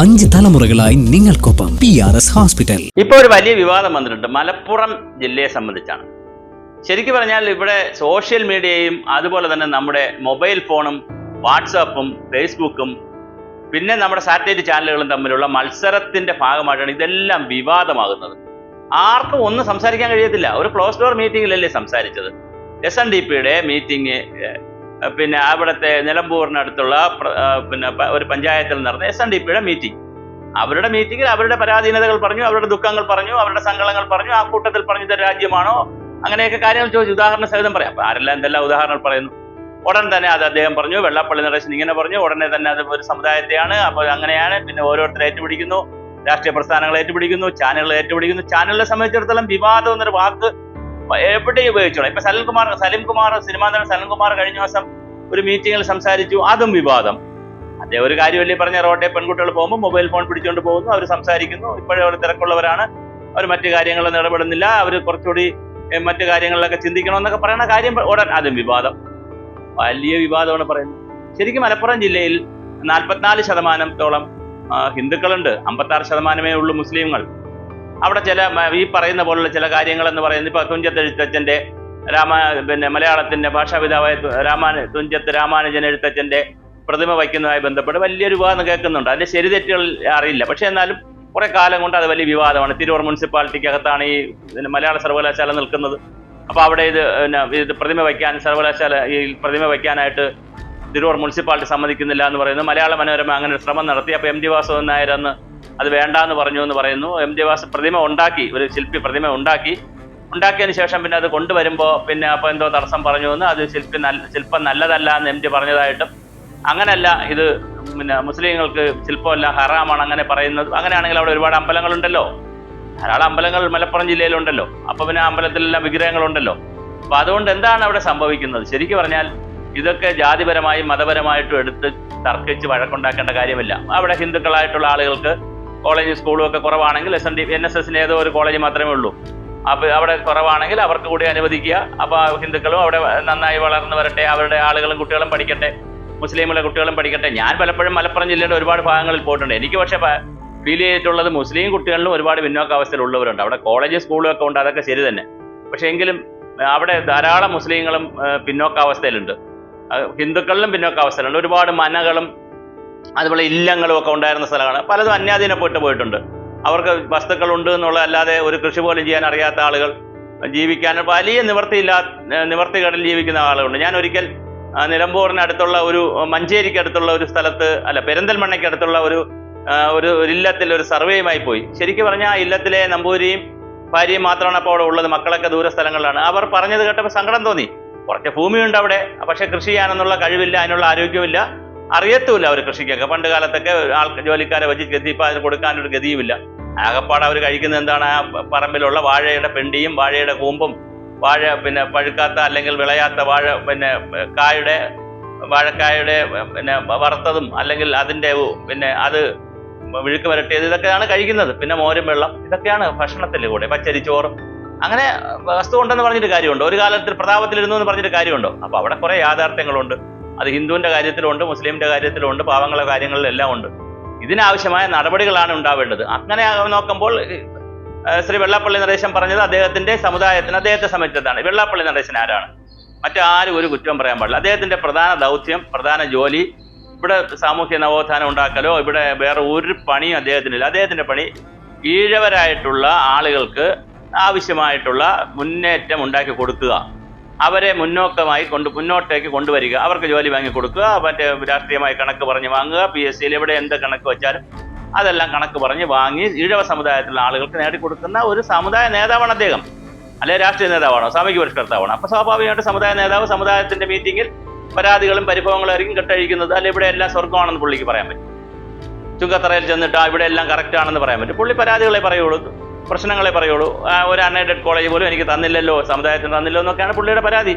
5 തലമുറകളായി നിങ്ങൾക്കൊപ്പം PRS hospital. ഇപ്പോൾ ഒരു വലിയ വിവാദം വന്നിട്ടുണ്ട് മലപ്പുറം ജില്ലയെ സംബന്ധിച്ചാണ്. ശരിക്കും പറഞ്ഞാൽ ഇവിടെ സോഷ്യൽ മീഡിയയും അതുപോലെ തന്നെ നമ്മുടെ മൊബൈൽ ഫോണും വാട്സാപ്പും ഫേസ്ബുക്കും പിന്നെ നമ്മുടെ സാറ്റലൈറ്റ് ചാനലുകളും തമ്മിലുള്ള മത്സരത്തിന്റെ ഭാഗമായിട്ടാണ് ഇതെല്ലാം വിവാദമാകുന്നത്. ആർക്കും ഒന്നും സംസാരിക്കാൻ കഴിയത്തില്ല. ഒരു ക്ലോസ് ഡോർ മീറ്റിംഗിലല്ലേ സംസാരിച്ചത്. SNDPയുടെ മീറ്റിംഗ് പിന്നെ അവിടുത്തെ നിലമ്പൂരിനടുത്തുള്ള പിന്നെ ഒരു പഞ്ചായത്തിൽ നടന്ന SNDPയുടെ മീറ്റിംഗ്. അവരുടെ മീറ്റിംഗിൽ അവരുടെ പരാധീനതകൾ പറഞ്ഞു, അവരുടെ ദുഃഖങ്ങൾ പറഞ്ഞു, അവരുടെ സങ്കടങ്ങൾ പറഞ്ഞു. ആ കൂട്ടത്തിൽ പറഞ്ഞത് രാജ്യമാണോ അങ്ങനെയൊക്കെ കാര്യങ്ങൾ ചോദിച്ചു. ഉദാഹരണ സഹിതം പറയാം. അപ്പൊ ആരെല്ലാം എന്തെല്ലാം ഉദാഹരണങ്ങൾ പറയുന്നു. ഉടൻ തന്നെ അത് അദ്ദേഹം പറഞ്ഞു. വെള്ളാപ്പള്ളി നടേശൻ ഇങ്ങനെ പറഞ്ഞു. ഉടനെ തന്നെ അത് ഒരു സമുദായത്തെയാണ്, അപ്പോൾ അങ്ങനെയാണ്. പിന്നെ ഓരോരുത്തർ ഏറ്റുപിടിക്കുന്നു, രാഷ്ട്രീയ പ്രസ്ഥാനങ്ങൾ ഏറ്റുപിടിക്കുന്നു, ചാനലുകൾ ഏറ്റുപിടിക്കുന്നു. ചാനലിനെ സംബന്ധിച്ചിടത്തോളം വിവാദം എന്നൊരു വാക്ക് എവിടെ ഉപയോഗിച്ചോളാം. ഇപ്പൊ സലിംകുമാർ സിനിമാ നടൻ സലിംകുമാർ കഴിഞ്ഞ ദിവസം ഒരു മീറ്റിംഗിൽ സംസാരിച്ചു, അതും വിവാദം. അദ്ദേഹം ഒരു കാര്യമല്ലേ പറഞ്ഞ, റോഡിലെ പെൺകുട്ടികൾ പോകുമ്പോൾ മൊബൈൽ ഫോൺ പിടിച്ചുകൊണ്ട് പോകുന്നു, അവർ സംസാരിക്കുന്നു, ഇപ്പോഴും അവർ തിരക്കുള്ളവരാണ്, അവർ മറ്റു കാര്യങ്ങളിൽ ഇടപെടുന്നില്ല, അവർ കുറച്ചുകൂടി മറ്റു കാര്യങ്ങളിലൊക്കെ ചിന്തിക്കണമെന്നൊക്കെ പറയുന്ന കാര്യം ഉടൻ അതും വിവാദം. വലിയ വിവാദമാണ് പറയുന്നത്. ശരിക്കും മലപ്പുറം ജില്ലയിൽ 44% ഹിന്ദുക്കളുണ്ട്, 56% ഉള്ളൂ മുസ്ലിങ്ങൾ. അവിടെ ചില ഈ പറയുന്ന പോലുള്ള ചില കാര്യങ്ങൾ എന്ന് പറയുന്നത്, ഇപ്പൊ തുഞ്ചത്ത് എഴുത്തച്ഛന്റെ പിന്നെ മലയാളത്തിന്റെ ഭാഷാപിതാവായ തുഞ്ചത്ത് രാമാനുജൻ എഴുത്തച്ഛന്റെ പ്രതിമ വയ്ക്കുന്നതുമായി ബന്ധപ്പെട്ട് വലിയൊരു വിവാദം കേൾക്കുന്നുണ്ട്. അതിന്റെ ശരി തെറ്റുകൾ അറിയില്ല. പക്ഷെ എന്നാലും കുറെ കാലം കൊണ്ട് അത് വലിയ വിവാദമാണ്. തിരൂർ മുനിസിപ്പാലിറ്റിക്കകത്താണ് ഈ മലയാള സർവകലാശാല നിൽക്കുന്നത്. അപ്പൊ അവിടെ ഇത് പ്രതിമ വയ്ക്കാൻ സർവകലാശാല ഈ പ്രതിമ വയ്ക്കാനായിട്ട് തിരൂർ മുനിസിപ്പാലിറ്റി സമ്മതിക്കുന്നില്ല എന്ന് പറയുന്നു. മലയാള മനോരമ അങ്ങനെ ഒരു ശ്രമം നടത്തി. അപ്പൊ MD വാസുദേവൻ നായർ അന്ന് അത് വേണ്ടാന്ന് പറഞ്ഞു എന്ന് പറയുന്നു. MD വാസു പ്രതിമ ഉണ്ടാക്കി, ഒരു ശില്പി പ്രതിമ ഉണ്ടാക്കിയതിന് ശേഷം പിന്നെ അത് കൊണ്ടുവരുമ്പോൾ പിന്നെ അപ്പൊ എന്തോ തടസ്സം പറഞ്ഞു എന്ന്, അത് ശില്പം നല്ലതല്ല എന്ന് MD പറഞ്ഞതായിട്ടും, അങ്ങനല്ല ഇത് പിന്നെ മുസ്ലിങ്ങൾക്ക് ശില്പമല്ല ഹറാമാണ് അങ്ങനെ പറയുന്നത്. അങ്ങനെയാണെങ്കിൽ അവിടെ ഒരുപാട് അമ്പലങ്ങളുണ്ടല്ലോ, ധാരാളം അമ്പലങ്ങൾ മലപ്പുറം ജില്ലയിലുണ്ടല്ലോ. അപ്പൊ പിന്നെ അമ്പലത്തിലെല്ലാം വിഗ്രഹങ്ങളുണ്ടല്ലോ. അപ്പൊ അതുകൊണ്ട് എന്താണ് അവിടെ സംഭവിക്കുന്നത്? ശരിക്കും പറഞ്ഞാൽ ഇതൊക്കെ ജാതിപരമായും മതപരമായിട്ടും എടുത്ത് തർക്കിച്ച് വഴക്കുണ്ടാക്കേണ്ട കാര്യമില്ല. അവിടെ ഹിന്ദുക്കളായിട്ടുള്ള ആളുകൾക്ക് കോളേജും സ്കൂളും ഒക്കെ കുറവാണെങ്കിൽ NSSന് ഏതോ ഒരു കോളേജ് മാത്രമേ ഉള്ളൂ. അപ്പൊ അവിടെ കുറവാണെങ്കിൽ അവർക്ക് കൂടി അനുവദിക്കുക. അപ്പൊ ഹിന്ദുക്കളും അവിടെ നന്നായി വളർന്നു വരട്ടെ, അവരുടെ ആളുകളും കുട്ടികളും പഠിക്കട്ടെ, മുസ്ലിമുള്ള കുട്ടികളും പഠിക്കട്ടെ. ഞാൻ പലപ്പോഴും മലപ്പുറം ജില്ലയുടെ ഒരുപാട് ഭാഗങ്ങളിൽ പോയിട്ടുണ്ട്. എനിക്ക് പക്ഷെ ഫീൽ ചെയ്തിട്ടുള്ളത് മുസ്ലിം കുട്ടികളിലും ഒരുപാട് പിന്നോക്കാവസ്ഥയിലുള്ളവരുണ്ട്. അവിടെ കോളേജ് സ്കൂളും ഒക്കെ ഉണ്ട്, അതൊക്കെ ശരി തന്നെ. പക്ഷെ എങ്കിലും അവിടെ ധാരാളം മുസ്ലിങ്ങളും പിന്നോക്കാവസ്ഥയിലുണ്ട്, ഹിന്ദുക്കളിലും പിന്നോക്കാവസ്ഥയിലുണ്ട്. ഒരുപാട് മനകളും അതുപോലെ ഇല്ലങ്ങളും ഒക്കെ ഉണ്ടായിരുന്ന സ്ഥലമാണ്. പലതും അന്യാധീനപ്പെട്ട് പോയിട്ടുണ്ട്. അവർക്ക് വസ്തുക്കളുണ്ട് എന്നുള്ള അല്ലാതെ ഒരു കൃഷി പോലും ചെയ്യാൻ അറിയാത്ത ആളുകൾ, ജീവിക്കാൻ വലിയ നിവർത്തികേടിൽ ജീവിക്കുന്ന ആളുകളുണ്ട്. ഞാൻ ഒരിക്കൽ നിലമ്പൂരിനടുത്തുള്ള ഒരു മഞ്ചേരിക്കടുത്തുള്ള ഒരു സ്ഥലത്ത്, പെരിന്തൽമണ്ണയ്ക്കടുത്തുള്ള ഒരു ഇല്ലത്തിൽ ഒരു സർവേയുമായി പോയി. ശരിക്കും പറഞ്ഞാൽ ആ ഇല്ലത്തിലെ നമ്പൂരിയും ഭാര്യയും മാത്രമാണ് അപ്പോൾ അവിടെ ഉള്ളത്. മക്കളൊക്കെ ദൂര സ്ഥലങ്ങളിലാണ്. അവർ പറഞ്ഞത് കേട്ടപ്പോൾ സങ്കടം തോന്നി. കുറച്ച് ഭൂമിയുണ്ട് അവിടെ, പക്ഷെ കൃഷി ചെയ്യാനൊന്നുള്ള കഴിവില്ല, അതിനുള്ള ആരോഗ്യമില്ല, അറിയത്തുമില്ല അവർ കൃഷിക്കൊക്കെ. പണ്ട് കാലത്തൊക്കെ ജോലിക്കാരെ വെച്ച് ഗതി, ഇപ്പം അതിന് കൊടുക്കാനൊരു ഗതിയുമില്ല. ആകപ്പാട് അവർ കഴിക്കുന്നത് എന്താണ്? ആ പറമ്പിലുള്ള വാഴയുടെ പെണ്ടിയും വാഴയുടെ കൂമ്പും പിന്നെ പഴുക്കാത്ത അല്ലെങ്കിൽ വിളയാത്ത വാഴക്കായുടെ പിന്നെ വറുത്തതും അല്ലെങ്കിൽ അതിൻ്റെ പിന്നെ അത് വിഴുക്ക് വരട്ടിയത്, ഇതൊക്കെയാണ് കഴിക്കുന്നത്. പിന്നെ മോരും വെള്ളം, ഇതൊക്കെയാണ് ഭക്ഷണത്തിൻ്റെ കൂടെ. പച്ചരിച്ചോറും അങ്ങനെ വസ്തു ഉണ്ടെന്ന് പറഞ്ഞിട്ട് കാര്യമുണ്ടോ? ഒരു കാലത്തിൽ പ്രതാപത്തിലിരുന്നു എന്ന് പറഞ്ഞിട്ട് കാര്യമുണ്ടോ? അപ്പൊ അവിടെ കുറെ യാഥാർത്ഥ്യങ്ങളുണ്ട്. അത് ഹിന്ദുവിന്റെ കാര്യത്തിലുണ്ട്, മുസ്ലിമിന്റെ കാര്യത്തിലുണ്ട്, പാവങ്ങളുടെ കാര്യങ്ങളിലെല്ലാം ഉണ്ട്. ഇതിനാവശ്യമായ നടപടികളാണ് ഉണ്ടാവേണ്ടത്. അങ്ങനെ നോക്കുമ്പോൾ ശ്രീ വെള്ളാപ്പള്ളി നടേശൻ പറഞ്ഞത് അദ്ദേഹത്തിന്റെ സമുദായത്തിന് അദ്ദേഹത്തെ സംബന്ധിച്ചതാണ്. വെള്ളാപ്പള്ളി നടേശൻ ആരാണ്? മറ്റാരും ഒരു കുറ്റം പറയാൻ പാടില്ല. അദ്ദേഹത്തിന്റെ പ്രധാന ദൗത്യം, പ്രധാന ജോലി ഇവിടെ സാമൂഹ്യ നവോത്ഥാനം ഉണ്ടാക്കലോ ഇവിടെ വേറെ ഒരു പണിയും അദ്ദേഹത്തിനില്ല. അദ്ദേഹത്തിന്റെ പണി ഈഴവരായിട്ടുള്ള ആളുകൾക്ക് ആവശ്യമായിട്ടുള്ള മുന്നേറ്റം ഉണ്ടാക്കി കൊടുക്കുക, അവരെ മുന്നോട്ടേക്ക് കൊണ്ടുവരിക, അവർക്ക് ജോലി വാങ്ങി കൊടുക്കുക, മറ്റേ രാഷ്ട്രീയമായി കണക്ക് പറഞ്ഞ് വാങ്ങുക, PSCയിൽ എവിടെ എന്ത് കണക്ക് വെച്ചാലും അതെല്ലാം കണക്ക് പറഞ്ഞ് വാങ്ങി ഈഴവ സമുദായത്തിലുള്ള ആളുകൾക്ക് നേടിക്കൊടുക്കുന്ന ഒരു സമുദായ നേതാവാണ് അദ്ദേഹം. അല്ലെ രാഷ്ട്രീയ നേതാവാണോ, സാമൂഹിക പരിഷ്കർത്താവാണോ? അപ്പൊ സ്വാഭാവികമായിട്ട് സമുദായ നേതാവ് സമുദായത്തിന്റെ മീറ്റിംഗിൽ പരാതികളും പരിഭവങ്ങളും ആയിരിക്കും കെട്ടഴിക്കുന്നത്. അല്ലെ ഇവിടെ എല്ലാം സ്വർഗമാണെന്ന് പുള്ളിക്ക് പറയാൻ പറ്റും. ചുങ്കത്തറയിൽ ചെന്നിട്ട് ഇവിടെ എല്ലാം കറക്റ്റ് ആണെന്ന് പറയാൻ പറ്റും. പുള്ളി പരാതികളെ പറയുള്ളൂ, പ്രശ്നങ്ങളെ പറയുള്ളൂ. ഒരു അൺഎയ്ഡഡ് കോളേജ് പോലും എനിക്ക് തന്നില്ലല്ലോ, സമുദായത്തിന് തന്നില്ലോ എന്നൊക്കെയാണ് പുള്ളിയുടെ പരാതി.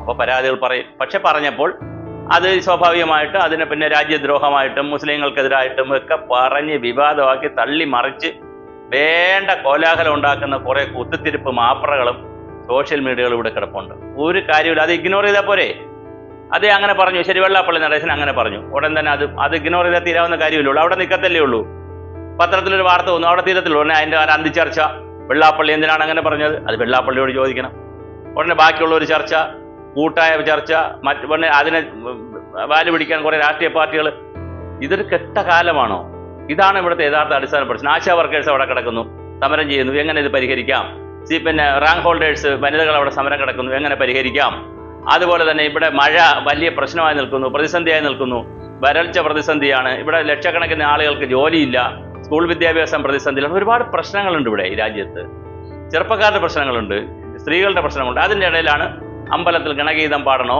അപ്പോൾ പരാതികൾ പറയും. പക്ഷെ പറഞ്ഞപ്പോൾ അത് സ്വാഭാവികമായിട്ട് അതിനെ പിന്നെ രാജ്യദ്രോഹമായിട്ടും മുസ്ലിങ്ങൾക്കെതിരായിട്ടും ഒക്കെ പറഞ്ഞ് വിവാദമാക്കി തള്ളി മറിച്ച് വേണ്ട കോലാഹലം ഉണ്ടാക്കുന്ന കുറെ കുത്തിത്തിരിപ്പ് മാപ്രകളും സോഷ്യൽ മീഡിയകളും ഇവിടെ കിടപ്പുണ്ട്. ഒരു കാര്യമില്ല, അത് ഇഗ്നോർ ചെയ്താൽ പോരെ. അതേ അങ്ങനെ പറഞ്ഞു, ശരി, വെള്ളാപ്പള്ളി നടേശൻ അങ്ങനെ പറഞ്ഞു, ഉടൻ തന്നെ അത് ഇഗ്നോർ ചെയ്താൽ തീരാവുന്ന കാര്യമില്ലുള്ളൂ. അവിടെ നിൽക്കത്തല്ലേ ഉള്ളൂ. പത്രത്തിലൊരു വാർത്ത വന്നു, അവിടെ തീരത്തില്ല. ഉടനെ അതിൻ്റെ ഒരു അന്തിച്ചർച്ച, വെള്ളാപ്പള്ളി എന്തിനാണ് അങ്ങനെ പറഞ്ഞത്, അത് വെള്ളാപ്പള്ളിയോട് ചോദിക്കണം. ഉടനെ ബാക്കിയുള്ള ഒരു ചർച്ച, കൂട്ടായ ചർച്ച, ഉടനെ അതിനെ വാല് പിടിക്കാൻ കുറേ രാഷ്ട്രീയ പാർട്ടികൾ. ഇതൊരു കെട്ട കാലമാണോ? ഇതാണ് ഇവിടുത്തെ യഥാർത്ഥ അടിസ്ഥാന പ്രശ്നം. ആശാ വർക്കേഴ്സ് അവിടെ കിടക്കുന്നു, സമരം ചെയ്യുന്നു, എങ്ങനെ ഇത് പരിഹരിക്കാം? പിന്നെ റാങ്ക് ഹോൾഡേഴ്സ്, വനിതകൾ അവിടെ സമരം കിടക്കുന്നു, എങ്ങനെ പരിഹരിക്കാം? അതുപോലെ തന്നെ ഇവിടെ മഴ വലിയ പ്രശ്നമായി നിൽക്കുന്നു, പ്രതിസന്ധിയായി നിൽക്കുന്നു, വരൾച്ച പ്രതിസന്ധിയാണ്, ഇവിടെ ലക്ഷക്കണക്കിന് ആളുകൾക്ക് ജോലിയില്ല, സ്കൂൾ വിദ്യാഭ്യാസം പ്രതിസന്ധിയിലാണ്. ഒരുപാട് പ്രശ്നങ്ങളുണ്ട് ഇവിടെ ഈ രാജ്യത്ത്. ചെറുപ്പക്കാരുടെ പ്രശ്നങ്ങളുണ്ട്, സ്ത്രീകളുടെ പ്രശ്നങ്ങളുണ്ട്. അതിൻ്റെ ഇടയിലാണ് അമ്പലത്തിൽ ഗണഗീതം പാടണോ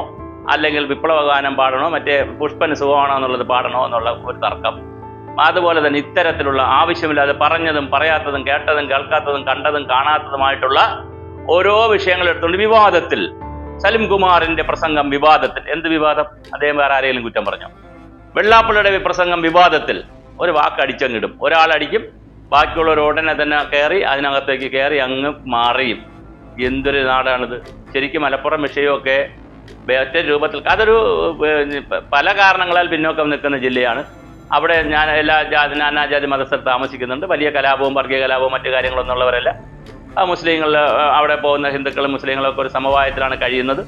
അല്ലെങ്കിൽ വിപ്ലവഗാനം പാടണോ, മറ്റേ പുഷ്പന് സുഖമാണോ എന്നുള്ളത് പാടണോ എന്നുള്ള ഒരു തർക്കം. അതുപോലെ തന്നെ ഇത്തരത്തിലുള്ള ആവശ്യമില്ലാതെ പറഞ്ഞതും പറയാത്തതും കേട്ടതും കേൾക്കാത്തതും കണ്ടതും കാണാത്തതുമായിട്ടുള്ള ഓരോ വിഷയങ്ങൾ എടുത്തുകൊണ്ട് വിവാദത്തിൽ, സലിം കുമാറിന്റെ പ്രസംഗം വിവാദത്തിൽ. എന്ത് വിവാദം? അദ്ദേഹം വേറെ ആരെങ്കിലും കുറ്റം പറഞ്ഞോ? വെള്ളാപ്പള്ളിയുടെ പ്രസംഗം വിവാദത്തിൽ. ഒരു വാക്ക് അടിച്ചങ്ങിടും, ഒരാളടിക്കും, ബാക്കിയുള്ളവർ ഉടനെ തന്നെ കയറി അതിനകത്തേക്ക് കയറി അങ്ങ് മാറിയും. എന്തൊരു നാടാണിത് ശരിക്കും. മലപ്പുറം വിഷയമൊക്കെ മറ്റൊരു രൂപത്തിൽ, അതൊരു പല കാരണങ്ങളാൽ പിന്നോക്കം നിൽക്കുന്ന ജില്ലയാണ്. അവിടെ നാനാജാതി മതസ്ഥർ താമസിക്കുന്നുണ്ട്. വലിയ കലാപവും വർഗീയ കലാപവും മറ്റു കാര്യങ്ങളൊന്നും ഉള്ളവരല്ല. മുസ്ലിങ്ങൾ, അവിടെ പോകുന്ന ഹിന്ദുക്കളും മുസ്ലിങ്ങളൊക്കെ ഒരു സമവായത്തിലാണ് കഴിയുന്നത്.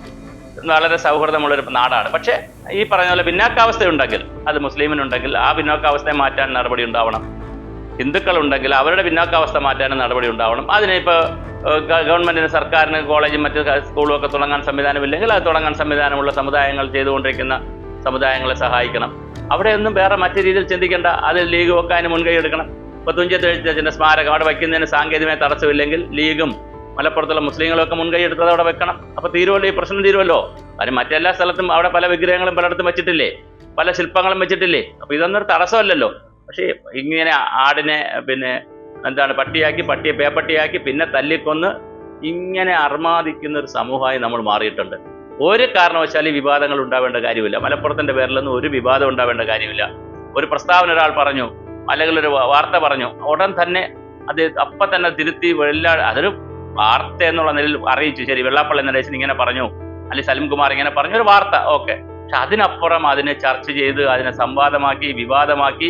വളരെ സൗഹൃദമുള്ളൊരു നാടാണ്. പക്ഷേ ഈ പറഞ്ഞ പോലെ പിന്നാക്കാവസ്ഥയുണ്ടെങ്കിൽ, അത് മുസ്ലിമിനുണ്ടെങ്കിൽ ആ പിന്നോക്കാവസ്ഥയെ മാറ്റാൻ നടപടി ഉണ്ടാവണം. ഹിന്ദുക്കളുണ്ടെങ്കിൽ അവരുടെ പിന്നോക്കാവസ്ഥ മാറ്റാനും നടപടി ഉണ്ടാവണം. അതിനിപ്പോൾ ഗവൺമെൻറ്റിന്, സർക്കാരിന് കോളേജും മറ്റ് സ്കൂളും ഒക്കെ തുടങ്ങാൻ സംവിധാനമില്ലെങ്കിൽ അത് തുടങ്ങാൻ സംവിധാനമുള്ള സമുദായങ്ങൾ ചെയ്തുകൊണ്ടിരിക്കുന്ന സമുദായങ്ങളെ സഹായിക്കണം. അവിടെയൊന്നും വേറെ മറ്റു രീതിയിൽ ചിന്തിക്കേണ്ട. അത് ലീഗ് ഒക്കെ അതിന് മുൻകൈ എടുക്കണം. ഇപ്പോൾ തുഞ്ചത്ത് എഴുത്തച്ഛൻ്റെ സ്മാരകം അവിടെ വയ്ക്കുന്നതിന് സാങ്കേതികമായ തടസ്സമില്ലെങ്കിൽ ലീഗും മലപ്പുറത്തുള്ള മുസ്ലിങ്ങളൊക്കെ മുൻകൈ എടുത്തത് അവിടെ വെക്കണം. അപ്പോൾ തീരുമല്ലോ, ഈ പ്രശ്നം തീരുമല്ലോ. കാര്യം മറ്റെല്ലാ സ്ഥലത്തും അവിടെ പല വിഗ്രഹങ്ങളും പലയിടത്തും വെച്ചിട്ടില്ലേ, പല ശില്പങ്ങളും വെച്ചിട്ടില്ലേ. അപ്പോൾ ഇതൊന്നും ഒരു തടസ്സമല്ലല്ലോ. പക്ഷേ ഇങ്ങനെ ആടിനെ പട്ടിയാക്കി, പട്ടിയെ പേപ്പട്ടിയാക്കി, പിന്നെ തല്ലിക്കൊന്ന് ഇങ്ങനെ അർമാദിക്കുന്ന ഒരു സമൂഹമായി നമ്മൾ മാറിയിട്ടുണ്ട്. ഒരു കാരണവശാലും ഈ വിവാദങ്ങൾ ഉണ്ടാവേണ്ട കാര്യമില്ല. മലപ്പുറത്തിൻ്റെ പേരിലൊന്നും ഒരു വിവാദം ഉണ്ടാവേണ്ട കാര്യമില്ല. ഒരു പ്രസ്താവന ഒരാൾ പറഞ്ഞു, അല്ലെങ്കിൽ ഒരു വാർത്ത പറഞ്ഞു, ഉടൻ തന്നെ അത് അപ്പം തന്നെ തിരുത്തി അതൊരു വാർത്ത എന്നുള്ള നിലയിൽ അറിയിച്ചു. ശരി, വെള്ളാപ്പള്ളി നടേശൻ ഇങ്ങനെ പറഞ്ഞു, അല്ലെങ്കിൽ സലിം കുമാർ ഇങ്ങനെ പറഞ്ഞു, ഒരു വാർത്ത, ഓക്കെ. പക്ഷെ അതിനപ്പുറം അതിനെ ചർച്ച ചെയ്ത് അതിനെ സംവാദമാക്കി, വിവാദമാക്കി,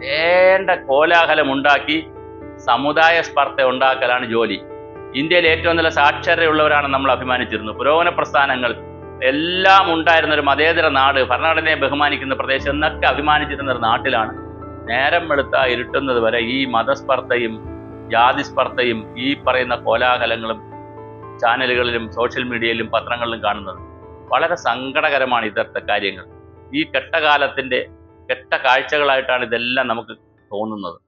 വേണ്ട കോലാഹലം ഉണ്ടാക്കി സമുദായ സ്പർദ്ധ ഉണ്ടാക്കലാണ് ജോലി. ഇന്ത്യയിൽ ഏറ്റവും നല്ല സാക്ഷരതയുള്ളവരാണ് നമ്മൾ അഭിമാനിച്ചിരുന്നു. പുരോഗമന പ്രസ്ഥാനങ്ങൾ എല്ലാം ഉണ്ടായിരുന്ന ഒരു മതേതര നാട്, ഭരണഘടനയെ ബഹുമാനിക്കുന്ന പ്രദേശം എന്നൊക്കെ അഭിമാനിച്ചിരുന്ന ഒരു നാട്ടിലാണ് നേരം വെളുത്ത ഇരുട്ടുന്നത് വരെ ഈ മതസ്പർദ്ധയും ജാതിസ്പർദ്ധയും ഈ പറയുന്ന കോലാഹലങ്ങളും ചാനലുകളിലും സോഷ്യൽ മീഡിയയിലും പത്രങ്ങളിലും കാണുന്നത്. വളരെ സങ്കടകരമാണ് ഇത്തരത്തെ കാര്യങ്ങൾ. ഈ കെട്ട കാലത്തിൻ്റെ കെട്ട കാഴ്ചകളായിട്ടാണ് ഇതെല്ലാം നമുക്ക് തോന്നുന്നത്.